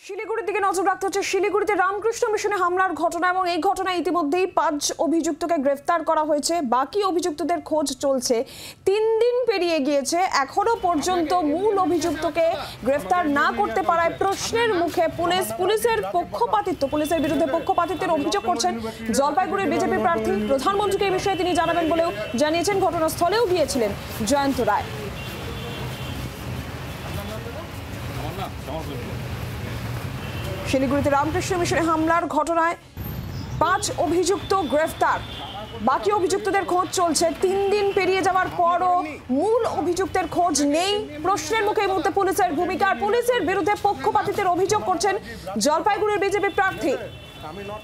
শিলিগুড়ির দিকে নজর রাখতে হচ্ছে। শিলিগুড়িতে রামকৃষ্ণ মিশনে হামলার ঘটনা এবং এই ঘটনায় ইতিমধ্যেই 5 অভিযুক্তকে গ্রেফতার করা হয়েছে। বাকি অভিযুক্তদের খোঁজ চলছে। 3 দিন পেরিয়ে গিয়েছে, এখনো পর্যন্ত মূল অভিযুক্তকে গ্রেফতার না করতে পারায় প্রশ্নের মুখে পুলিশের বিরুদ্ধে পক্ষপাতিত্বের অভিযোগ করছেন জলপাইগুড়ির বিজেপি প্রার্থী। প্রধানমন্ত্রীকে এই বিষয়ে তিনি জানাবেন বলেও জানিয়েছেন। ঘটনাস্থলেও গিয়েছিলেন জয়ন্ত রায়। শিলিগুড়িতে রামকৃষ্ণ মিশনে হামলার ঘটনায় 5 অভিযুক্ত গ্রেফতার, বাকি অভিযুক্তদের খোঁজ চলছে। 3 দিন পেরিয়ে যাওয়ার পরও মূল অভিযুক্তের খোঁজ নেই। প্রশ্নের মুখে এই মুহূর্তে পুলিশের ভূমিকা। পুলিশের বিরুদ্ধে পক্ষপাতিত্বের অভিযোগ করছেন জলপাইগুড়ির বিজেপি প্রার্থী।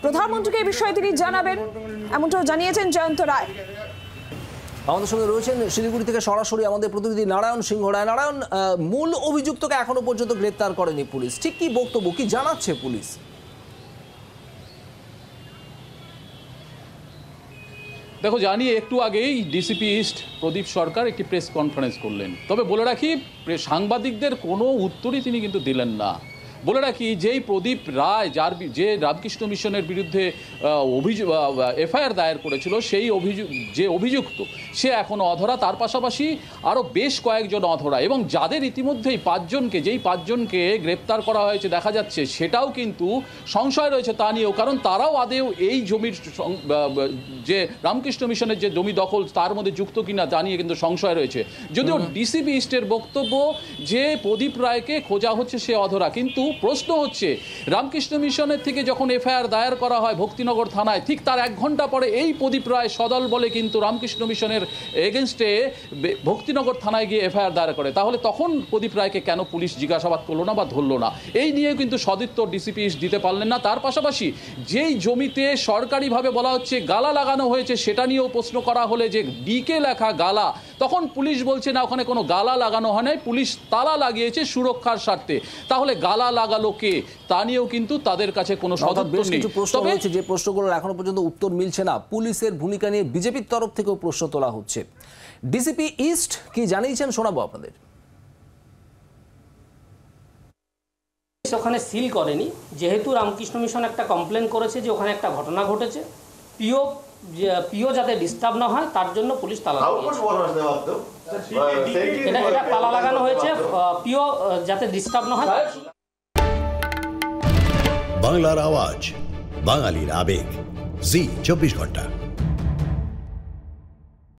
প্রধানমন্ত্রীকে এই বিষয়ে তিনি জানাবেন, এমনটাও জানিয়েছেন জয়ন্ত রায়। আমাদের সঙ্গে রয়েছেন শিলিগুড়ি থেকে সরাসরি আমাদের প্রতিনিধি নারায়ণ সিংহ রায়। নারায়ণ, মূল অভিযুক্তকে এখনো পর্যন্ত গ্রেফতার করেনি পুলিশ, ঠিক কি বক্তব্য, কি জানাচ্ছে পুলিশ? দেখো, জানি একটু আগেই ডিসিপি ইস্ট প্রদীপ সরকার একটি প্রেস কনফারেন্স করলেন, তবে বলে রাখি সাংবাদিকদের কোনো উত্তরই তিনি কিন্তু দিলেন না। বলে রাখি, যেই প্রদীপ রায় যে রামকৃষ্ণ মিশনের বিরুদ্ধে এফআইআর দায়ের করেছিল, সেই অভিযুক্ত সে এখনও অধরা। তার পাশাপাশি আরও বেশ কয়েকজন অধরা, এবং যাদের ইতিমধ্যেই 5 জনকে গ্রেপ্তার করা হয়েছে দেখা যাচ্ছে, সেটাও কিন্তু সংশয় রয়েছে তা নিয়েও, কারণ তারাও আদেও এই জমির যে রামকৃষ্ণ মিশনের যে জমি দখল তার মধ্যে যুক্ত কিনা তা নিয়ে কিন্তু সংশয় রয়েছে। যদিও ডিসিপি ইস্টের বক্তব্য যে প্রদীপ রায়কে খোঁজা হচ্ছে সে অধরা, কিন্তু প্রশ্ন হচ্ছে রামকৃষ্ণ মিশনের থেকে যখন এফআইআর দায়ের করা হয় ভক্তিনগর থানায়, ঠিক তার 1 ঘন্টা পরে এই প্রদীপ রায় সদল বলে কিন্তু রামকৃষ্ণ মিশনের এগেনস্টে ভক্তিনগর থানায় গিয়ে এফআইআর দায়ের করে। তাহলে তখন প্রদীপ রায়কে কেন পুলিশ জিজ্ঞাসাবাদ করলো না বা ধরলো না, এই নিয়েও কিন্তু সদুত্তর ডিসিপি দিতে পারলেন না। তার পাশাপাশি যেই জমিতে সরকারিভাবে বলা হচ্ছে গালা লাগানো হয়েছে, সেটা নিয়েও প্রশ্ন করা হলে যে ডিকে লেখা গালা, তখন পুলিশ বলছে না, ওখানে কোনো গালা লাগানো হয় নাই, পুলিশ তালা লাগিয়েছে সুরক্ষার স্বার্থে। তাহলে গালা লাগালো কে, তা নিয়েও কিন্তু তাদের কাছে কোনো সদুত্তর নেই। প্রশ্ন রয়েছে, যে প্রশ্নগুলোর এখনো পর্যন্ত উত্তর মিলছে না। পুলিশের ভূমিকা নিয়ে বিজেপির তরফ থেকেও প্রশ্ন তোলা হচ্ছে। ডিসিপি ইস্ট কি জানিয়েছেন শোনাবো আপনাদের। ওখানে সিল করেনি, যেহেতু রামকৃষ্ণ মিশন একটা কমপ্লেন করেছে যে ওখানে একটা ঘটনা ঘটেছে, পিও যাতে ডিস্টার্ব না হয় তার জন্য পুলিশ তালা লাগিয়েছে। এটা তালা লাগানো হয়েছে পিও যাতে ডিস্টার্ব না হয়। বাংলার আওয়াজ, বাঙালির আবেগ, জি 24 ঘন্টা।